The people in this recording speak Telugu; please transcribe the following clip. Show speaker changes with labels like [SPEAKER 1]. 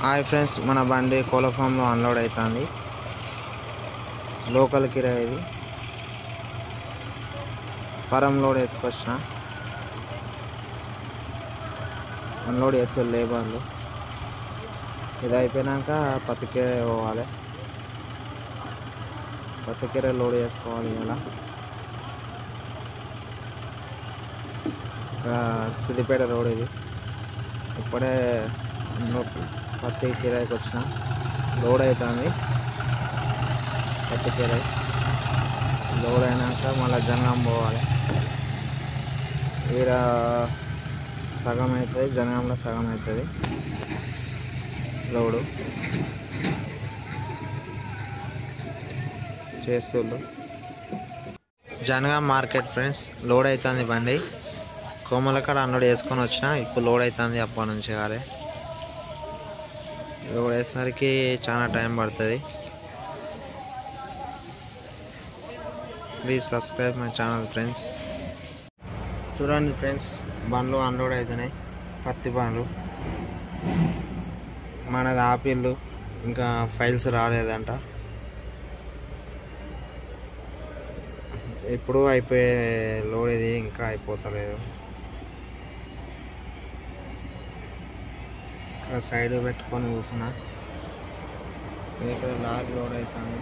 [SPEAKER 1] హాయ్ ఫ్రెండ్స్, మన బండి కోళ్ళ ఫామ్లో అన్లోడ్ అవుతుంది. లోకల్ కిరాయి ఇది. పరం లోడ్ వేసుకొచ్చిన, అన్లోడ్ చేస్తారు లేబర్లు. ఇది అయిపోయినాక పత్తికీర పోవాలి. పత్తికీర లోడ్ చేసుకోవాలి. ఇలా సిద్దిపేట రోడ్ ఇది. ఇప్పుడే పత్తి కిరాయికి వచ్చిన, లోడ్ అవుతుంది. పత్తి కిరాయి లోడ్ అయినాక మళ్ళీ జనగాం పోవాలి. ఈడ సగం అవుతుంది, జనగాంలో సగం అవుతుంది లోడు చేస్తుండ్రు. జనగాం మార్కెట్ ఫ్రెండ్స్, లోడ్ అవుతుంది బండి. కోమలకాడ అన్లోడ్ చేసుకొని వచ్చిన, ఇప్పుడు లోడ్ అవుతుంది. అప్పటి నుంచి కాలే లోడ్ వేసేసరికి చాలా టైం పడుతుంది. Please subscribe my channel friends. చూడండి ఫ్రెండ్స్, బండ్లు అన్లోడ్ అవుతున్నాయి. పత్తి బండ్లు మనది ఆపిల్లు, ఇంకా ఫైల్స్ రాలేదంట. ఇప్పుడు అయిపోయే లోడ్ ఇది, ఇంకా అయిపోతలేదు. ఇక్కడ సైడ్ పెట్టుకొని కూర్చున్నా. ఇక్కడ లారీ లోడ్ అవుతుంది.